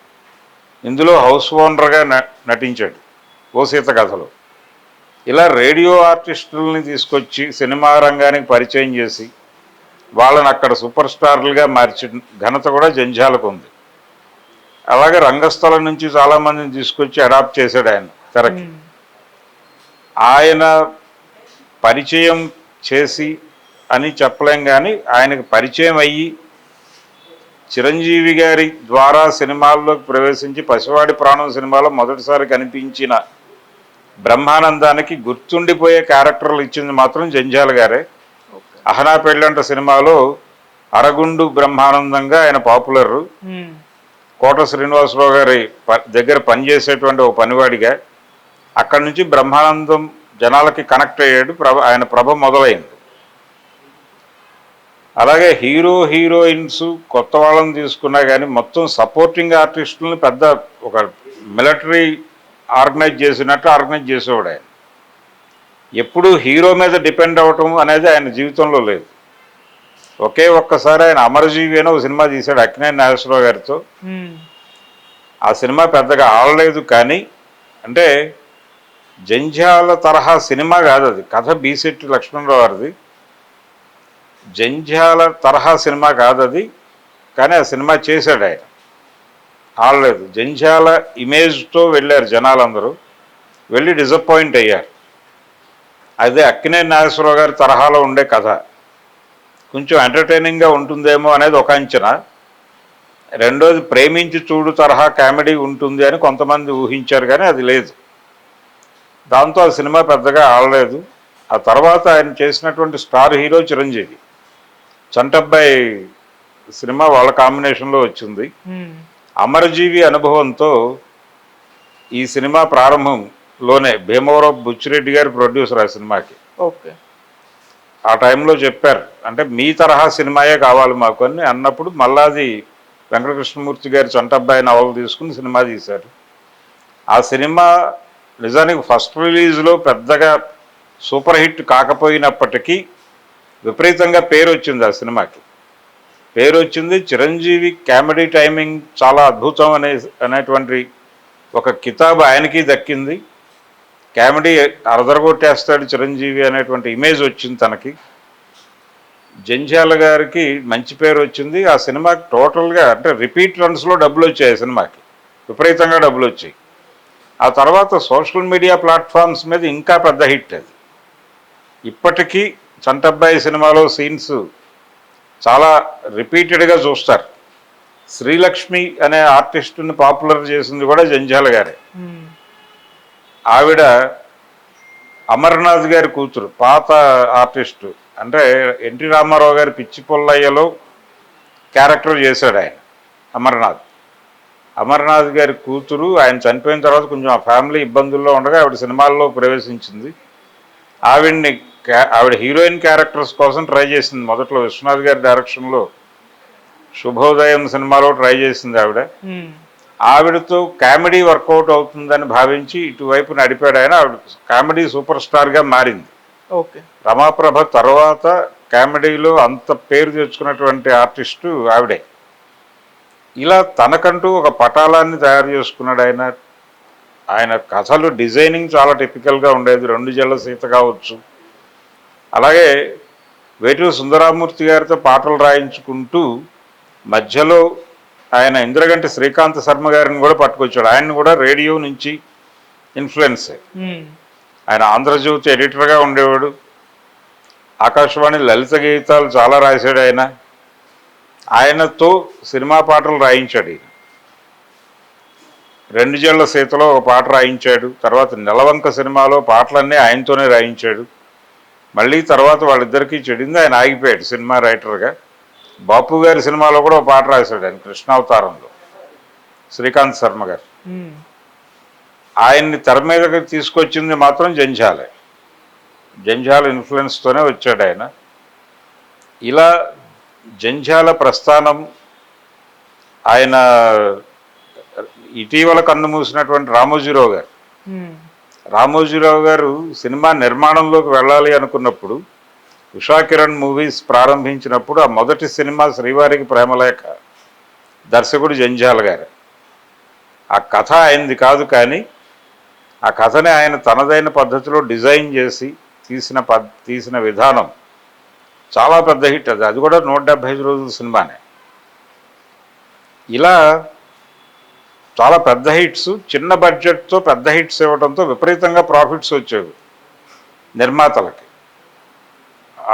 ఇందులో హౌస్ ఓనర్గా నటించాడు ఓ సీత కథలో. ఇలా రేడియో ఆర్టిస్టులని తీసుకొచ్చి సినిమా రంగానికి పరిచయం చేసి వాళ్ళని అక్కడ సూపర్ స్టార్లుగా మార్చిన ఘనత కూడా జంధ్యాలకు ఉంది. అలాగే రంగస్థలం నుంచి చాలామందిని తీసుకొచ్చి అడాప్ట్ చేశాడు ఆయన తెరకి. ఆయన పరిచయం చేసి అని చెప్పలేం, కానీ ఆయనకు పరిచయం అయ్యి చిరంజీవి గారి ద్వారా సినిమాల్లోకి ప్రవేశించి పసివాడి ప్రాణం సినిమాలో మొదటిసారి కనిపించిన బ్రహ్మానందానికి గుర్తుండిపోయే క్యారెక్టర్లు ఇచ్చింది మాత్రం జంధ్యాల గారే. అహనా పెళ్ళంట సినిమాలో అరగుండు బ్రహ్మానందంగా ఆయన పాపులర్, కోట శ్రీనివాసరావు గారి దగ్గర పనిచేసేటువంటి ఒక పనివాడిగా అక్కడి నుంచి బ్రహ్మానందం జనాలకి కనెక్ట్ అయ్యాడు. ఆయన ప్రభ మొదలైంది. అలాగే హీరోయిన్స్ కొత్త వాళ్ళని తీసుకున్నా కానీ మొత్తం సపోర్టింగ్ ఆర్టిస్టులను పెద్ద ఒక మిలిటరీ ఆర్గనైజ్ చేసినట్టు ఆర్గనైజ్ చేసేవాడు ఆయన. ఎప్పుడూ హీరో మీద డిపెండ్ అవ్వటం అనేది ఆయన జీవితంలో లేదు. ఒకే ఒక్కసారి ఆయన అమరజీవి అని ఒక సినిమా తీశాడు అక్కినేని నాగేశ్వరరావు గారితో. ఆ సినిమా పెద్దగా ఆడలేదు, కానీ అంటే జంధ్యాల తరహా సినిమా కాదు అది, కథ బీసెట్టి లక్ష్మణరావు గారిది. జంధ్యాల తరహా సినిమా కాదు అది, కానీ ఆ సినిమా చేశాడు ఆయన, ఆడలేదు. జంధ్యాల ఇమేజ్తో వెళ్ళారు జనాలందరూ, వెళ్ళి డిసప్పాయింట్ అయ్యారు. అదే అక్కినేని నాగేశ్వరరావు గారి తరహాలో ఉండే కథ కొంచెం ఎంటర్టైనింగ్గా ఉంటుందేమో అనేది ఒక అంచనా. రెండోది ప్రేమించి చూడు తరహా కామెడీ ఉంటుంది అని కొంతమంది ఊహించారు, కానీ అది లేదు. దాంతో ఆ సినిమా పెద్దగా ఆడలేదు. ఆ తర్వాత ఆయన చేసినటువంటి star hero Chiranjeevi, Chantabbai cinema వాళ్ళ కాంబినేషన్లో వచ్చింది. అమరజీవి అనుభవంతో ఈ సినిమా ప్రారంభంలోనే భీమవరం బుచ్చిరెడ్డి గారు ప్రొడ్యూసర్ ఆ సినిమాకి. ఓకే. ఆ టైంలో చెప్పారు, అంటే మీ తరహా సినిమాయే కావాలి మాకు అని అన్నప్పుడు మల్లాది వెంకటకృష్ణమూర్తి గారి చంటబ్బాయి నవలు తీసుకుని సినిమా తీశారు. ఆ సినిమా నిజానికి ఫస్ట్ రిలీజ్లో పెద్దగా సూపర్ హిట్ కాకపోయినప్పటికీ విపరీతంగా పేరు వచ్చింది ఆ సినిమాకి. పేరు వచ్చింది. చిరంజీవి కామెడీ టైమింగ్ చాలా అద్భుతం అనేటువంటి ఒక కితాబు ఆయనకి దక్కింది. కామెడీ అరదరగొట్టేస్తాడు చిరంజీవి అనేటువంటి ఇమేజ్ వచ్చింది తనకి. జంధ్యాల గారికి మంచి పేరు వచ్చింది. ఆ సినిమాకి టోటల్గా అంటే రిపీట్ రన్స్లో డబ్బులు వచ్చాయి. ఆ సినిమాకి విపరీతంగా డబ్బులు వచ్చాయి. ఆ తర్వాత సోషల్ మీడియా ప్లాట్ఫామ్స్ మీద ఇంకా పెద్ద హిట్ అది. ఇప్పటికీ చంటబ్బాయి సినిమాలో సీన్స్ చాలా రిపీటెడ్గా చూస్తారు. శ్రీలక్ష్మి అనే ఆర్టిస్టుని పాపులర్ చేసింది కూడా జంధ్యాల గారే. ఆవిడ అమర్నాథ్ గారి కూతురు, పాత ఆర్టిస్టు, అంటే ఎన్టీ రామారావు గారి పిచ్చి పొల్లయ్యలో క్యారెక్టర్ చేశాడు ఆయన అమర్నాథ్ గారి కూతురు. ఆయన చనిపోయిన తర్వాత కొంచెం ఆ ఫ్యామిలీ ఇబ్బందుల్లో ఉండగా ఆవిడ సినిమాల్లో ప్రవేశించింది. ఆవిడ హీరోయిన్ క్యారెక్టర్స్ కోసం ట్రై చేసింది. మొదట్లో విశ్వనాథ్ గారి డైరెక్షన్లో శుభోదయం సినిమాలో ట్రై చేసింది ఆవిడ. ఆవిడతో కామెడీ వర్కౌట్ అవుతుందని భావించి ఇటువైపు నడిపాడు ఆయన. ఆవిడ కామెడీ సూపర్ స్టార్గా మారింది. ఓకే. రమాప్రభ తర్వాత కామెడీలో అంత పేరు తెచ్చుకున్నటువంటి ఆర్టిస్టు ఆవిడే. ఇలా తనకంటూ ఒక పటాలాన్ని తయారు చేసుకున్నాడు ఆయన. ఆయన కథలు డిజైనింగ్ చాలా టిపికల్గా ఉండేది. 2 జళ్ళ సీత కావచ్చు, అలాగే వేటూరి సుందరామూర్తి గారితో పాటలు రాయించుకుంటూ మధ్యలో ఆయన ఇంద్రగంటి శ్రీకాంత్ శర్మ గారిని కూడా పట్టుకొచ్చాడు. ఆయన్ని కూడా రేడియో నుంచి ఇన్ఫ్లుయెన్స్. ఆయన ఆంధ్రజ్యోతి ఎడిటర్గా ఉండేవాడు. ఆకాశవాణి లలిత గీతాలు చాలా రాశాడు ఆయన. ఆయనతో సినిమా పాటలు రాయించాడు. 2 జళ్ళ సీతలో ఒక పాట రాయించాడు. తర్వాత నెలవంక సినిమాలో పాటలన్నీ ఆయనతోనే రాయించాడు. మళ్ళీ తర్వాత వాళ్ళిద్దరికీ చెడింది, ఆయన ఆగిపోయాడు సినిమా రైటర్గా. బాపు గారి సినిమాలో కూడా ఒక పాట రాశాడు ఆయన, కృష్ణావతారంలో, శ్రీకాంత్ శర్మ గారు. ఆయన్ని తెర మీదకి తీసుకొచ్చింది మాత్రం జంధ్యాల ఇన్ఫ్లుయెన్స్తోనే వచ్చాడు ఆయన. ఇలా జంధ్యాల ప్రస్థానం, ఆయన ఇటీవల కన్ను మూసినటువంటి రామోజీరావు గారు సినిమా నిర్మాణంలోకి వెళ్ళాలి అనుకున్నప్పుడు ఉషా కిరణ్ మూవీస్ ప్రారంభించినప్పుడు ఆ మొదటి సినిమా శ్రీవారికి ప్రేమలేఖ దర్శకుడు జంధ్యాల గారు. ఆ కథ ఆయనది కాదు, కానీ ఆ కథని ఆయన తనదైన పద్ధతిలో డిజైన్ చేసి తీసిన విధానం చాలా పెద్ద హిట్. అది కూడా 175 రోజుల సినిమానే. ఇలా చాలా పెద్ద హిట్స్, చిన్న బడ్జెట్తో పెద్ద హిట్స్ ఇవ్వడంతో విపరీతంగా ప్రాఫిట్స్ వచ్చేవి నిర్మాతలకి.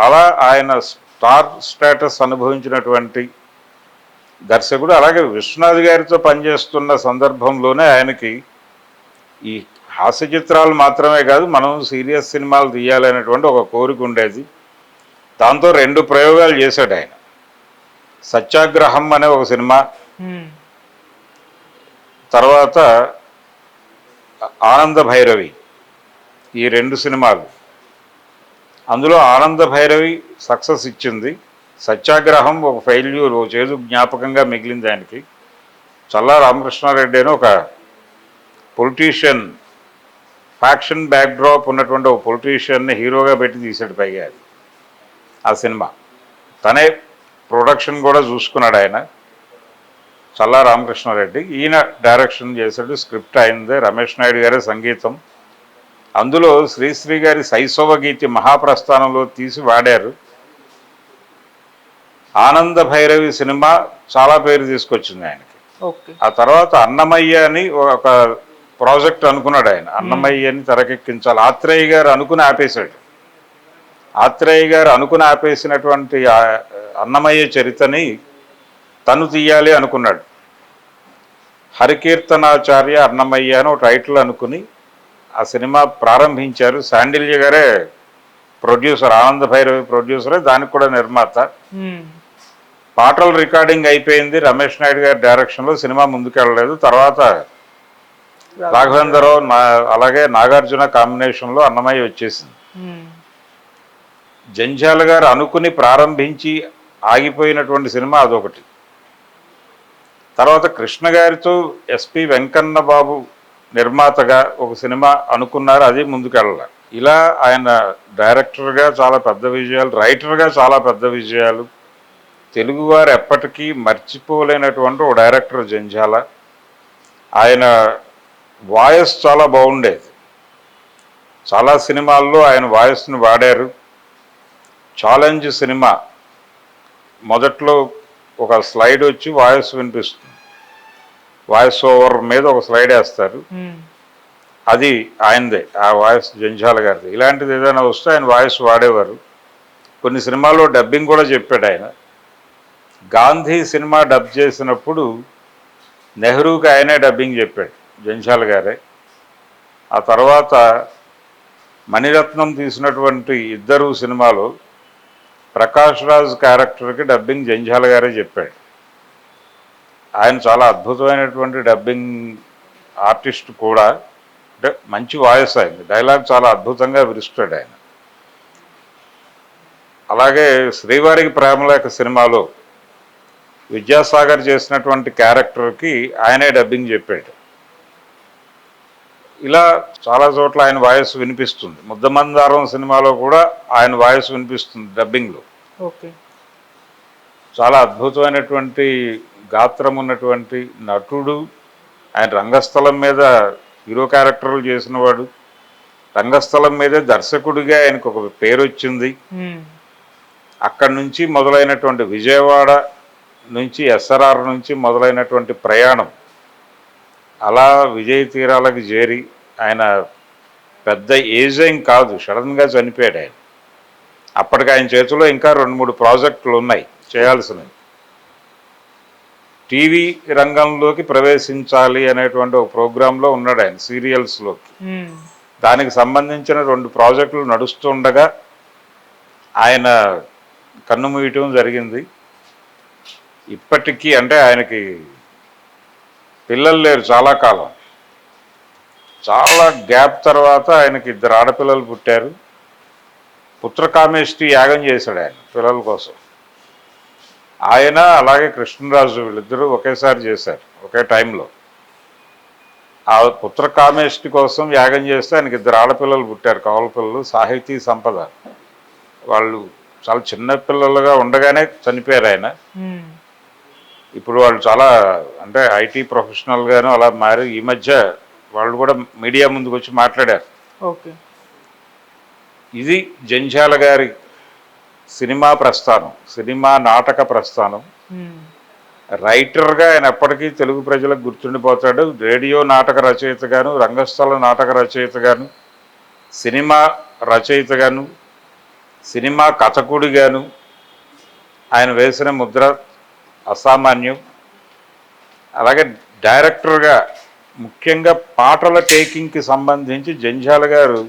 అలా ఆయన స్టార్ స్టేటస్ అనుభవించినటువంటి దర్శకుడు. అలాగే విశ్వనాథ్ గారితో పనిచేస్తున్న సందర్భంలోనే ఆయనకి ఈ హాస్య చిత్రాలు మాత్రమే కాదు, మనం సీరియస్ సినిమాలు తీయాలనేటువంటి ఒక కోరిక ఉండేది. దాంతో 2 ప్రయోగాలు చేశాడు ఆయన. సత్యాగ్రహం అనే ఒక సినిమా, తర్వాత ఆనంద భైరవి, ఈ 2 సినిమాలు. అందులో ఆనంద భైరవి సక్సెస్ ఇచ్చింది. సత్యాగ్రహం ఒక ఫెయిల్యూర్, ఒక చేదు జ్ఞాపకంగా మిగిలింది ఆయనకి. చల్లా రామకృష్ణారెడ్డి అని ఒక పొలిటీషియన్, ఫ్యాక్షన్ బ్యాక్డ్రాప్ ఉన్నటువంటి ఒక పొలిటీషియన్ని హీరోగా పెట్టి తీశాడు. పైగా ఆ సినిమా తనే ప్రొడక్షన్ కూడా చూసుకున్నాడు ఆయన, చల్లా రామకృష్ణారెడ్డి. ఈయన డైరెక్షన్ చేశాడు, స్క్రిప్ట్ అయిందే, రమేష్ నాయుడు గారే సంగీతం. అందులో శ్రీశ్రీ గారి శైశవ గీతి మహాప్రస్థానంలో తీసి వాడారు. ఆనంద భైరవి సినిమా చాలా పేరు తీసుకొచ్చింది ఆయనకి. ఆ తర్వాత అన్నమయ్య అని ఒక ప్రాజెక్ట్ అనుకున్నాడు ఆయన. అన్నమయ్యని తెరకెక్కించాలి, ఆత్రేయ గారు అనుకుని ఆపేశాడు. ఆత్రేయ గారు అనుకుని ఆపేసినటువంటి అన్నమయ్య చరిత్రని తను తీయాలి అనుకున్నాడు. హరికీర్తనాచార్య అన్నమయ్య అని ఒక టైటిల్ అనుకుని ఆ సినిమా ప్రారంభించారు. శాండిల్య గారే ప్రొడ్యూసర్, ఆనంద భైరవి ప్రొడ్యూసరే, దానికి కూడా నిర్మాత. పాటలు రికార్డింగ్ అయిపోయింది రమేష్ నాయుడు గారి డైరెక్షన్లో. సినిమా ముందుకెళ్ళలేదు. తర్వాత రాఘవేంద్రరావు అలాగే నాగార్జున కాంబినేషన్లో అన్నమయ్య వచ్చేసింది. జంధ్యాల గారు అనుకుని ప్రారంభించి ఆగిపోయినటువంటి సినిమా అదొకటి. తర్వాత కృష్ణ గారితో ఎస్పి వెంకన్న బాబు నిర్మాతగా ఒక సినిమా అనుకున్నారు, అది ముందుకెళ్ళాలి. ఇలా ఆయన డైరెక్టర్గా చాలా పెద్ద విజయాలు, రైటర్గా చాలా పెద్ద విజయాలు. తెలుగువారు ఎప్పటికీ మర్చిపోలేనటువంటి ఒక డైరెక్టర్ జంధ్యాల. ఆయన వాయిస్ చాలా బాగుండేది. చాలా సినిమాల్లో ఆయన వాయిస్ని వాడారు. ఛాలెంజ్ సినిమా మొదట్లో ఒక స్లైడ్ వచ్చి వాయిస్ వినిపిస్తుంది, వాయిస్ ఓవర్ మీద ఒక స్లైడ్ వేస్తారు, అది ఆయనదే, ఆ వాయిస్ జంధ్యాల గారిది. ఇలాంటిది ఏదైనా వస్తే ఆయన వాయిస్ వాడేవారు. కొన్ని సినిమాల్లో డబ్బింగ్ కూడా చెప్పాడు ఆయన. గాంధీ సినిమా డబ్ చేసినప్పుడు నెహ్రూకి ఆయనే డబ్బింగ్ చెప్పాడు, జంధ్యాల గారే. ఆ తర్వాత మణిరత్నం తీసినటువంటి ఇద్దరు సినిమాలో ప్రకాష్ రాజ్ క్యారెక్టర్కి డబ్బింగ్ జంధ్యాల గారే చెప్పాడు. ఆయన చాలా అద్భుతమైనటువంటి డబ్బింగ్ ఆర్టిస్ట్ కూడా. అంటే మంచి వాయిస్ అయింది, డైలాగ్ చాలా అద్భుతంగా విరుస్తాడు ఆయన. అలాగే శ్రీవారికి ప్రేమలేఖ సినిమాలో విద్యాసాగర్ చేసినటువంటి క్యారెక్టర్కి ఆయనే డబ్బింగ్ చెప్పాడు. ఇలా చాలా చోట్ల ఆయన వాయిస్ వినిపిస్తుంది. ముద్దమందారం సినిమాలో కూడా ఆయన వాయిస్ వినిపిస్తుంది డబ్బింగ్లో. చాలా అద్భుతమైనటువంటి గాత్రం ఉన్నటువంటి నటుడు ఆయన. రంగస్థలం మీద హీరో క్యారెక్టర్లు చేసినవాడు, రంగస్థలం మీదే దర్శకుడిగా ఆయనకు ఒక పేరు వచ్చింది. అక్కడి నుంచి మొదలైనటువంటి విజయవాడ నుంచి ఎస్ఆర్ఆర్ నుంచి మొదలైనటువంటి ప్రయాణం అలా విజయ తీరాలకు చేరి, ఆయన పెద్ద ఏజ్ ఏం కాదు, సడన్గా చనిపోయాడు ఆయన. అప్పటికి ఆయన చేతిలో ఇంకా 2-3 ప్రాజెక్టులు ఉన్నాయి చేయాల్సినవి. టీవీ రంగంలోకి ప్రవేశించాలి అనేటువంటి ఒక ప్రోగ్రాంలో ఉన్నాడు ఆయన, సీరియల్స్లోకి. దానికి సంబంధించిన 2 ప్రాజెక్టులు నడుస్తుండగా ఆయన కన్నుమూయటం జరిగింది. ఇప్పటికీ అంటే ఆయనకి పిల్లలు లేరు చాలా కాలం, చాలా గ్యాప్ తర్వాత ఆయనకి 2 ఆడపిల్లలు పుట్టారు. పుత్రకామేష్టి యాగం చేశాడు ఆయన పిల్లల కోసం. ఆయన అలాగే కృష్ణరాజు వీళ్ళిద్దరూ ఒకేసారి చేశారు, ఒకే టైంలో. ఆ పుత్రకామేష్టి కోసం యాగం చేస్తే ఆయనకి 2 ఆడపిల్లలు పుట్టారు, కవల పిల్లలు. సాహితీ సంపద, వాళ్ళు చాలా చిన్న పిల్లలుగా ఉండగానే చనిపోయారు ఆయన. ఇప్పుడు వాళ్ళు చాలా అంటే ఐటీ ప్రొఫెషనల్గాను అలా మారి ఈ మధ్య వాళ్ళు కూడా మీడియా ముందుకు వచ్చి మాట్లాడారు. ఓకే. ఇది జంధ్యాల గారి సినిమా ప్రస్థానం, సినిమా నాటక ప్రస్థానం. రైటర్గా ఆయన ఎప్పటికీ తెలుగు ప్రజలకు గుర్తుండిపోతాడు. రేడియో నాటక రచయితగాను, రంగస్థల నాటక రచయితగాను, సినిమా రచయితగాను, సినిమా కథకుడిగాను ఆయన వేసిన ముద్ర అసామాన్యం. అలాగే డైరెక్టర్గా ముఖ్యంగా పాటల టేకింగ్కి సంబంధించి జంధ్యాల గారు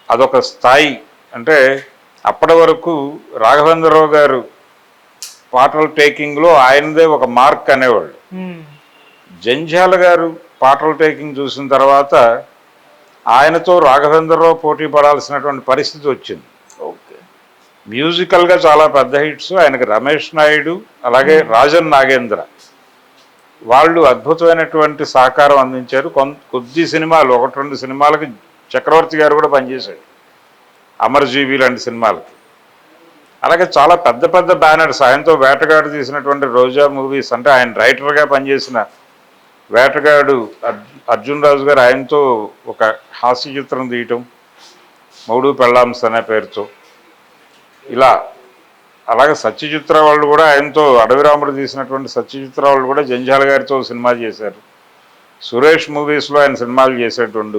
అదొక స్థాయి. అంటే అప్పటి వరకు రాఘవేంద్రరావు గారు పాటల టేకింగ్లో ఆయనదే ఒక మార్క్ అనేవాళ్ళు. జంధ్యాల గారు పాటల టేకింగ్ చూసిన తర్వాత ఆయనతో రాఘవేంద్రరావు పోటీ పడాల్సినటువంటి పరిస్థితి వచ్చింది. మ్యూజికల్గా చాలా పెద్ద హిట్స్ ఆయనకి. రమేష్ నాయుడు అలాగే రాజన్ నాగేంద్ర వాళ్ళు అద్భుతమైనటువంటి సహకారం అందించారు. కొద్ది సినిమాలు, 1-2 సినిమాలకి చక్రవర్తి గారు కూడా పనిచేశాడు, అమరజీవి లాంటి సినిమాలకి. అలాగే చాలా పెద్ద పెద్ద బ్యానర్స్ ఆయనతో వేటగాడు తీసినటువంటి రోజా మూవీస్, అంటే ఆయన రైటర్గా పనిచేసిన వేటగాడు అర్జున్ రాజు గారు ఆయనతో ఒక హాస్య చిత్రం తీయటం, మౌడు పెళ్ళాంస్ అనే పేరుతో. ఇలా అలాగే సత్యచిత్ర వాళ్ళు కూడా ఆయనతో, అడవిరాముడు తీసినటువంటి సత్యచిత్ర వాళ్ళు కూడా జంధ్యాల గారితో సినిమా చేశారు. సురేష్ మూవీస్లో ఆయన సినిమాలు చేసేటువంటి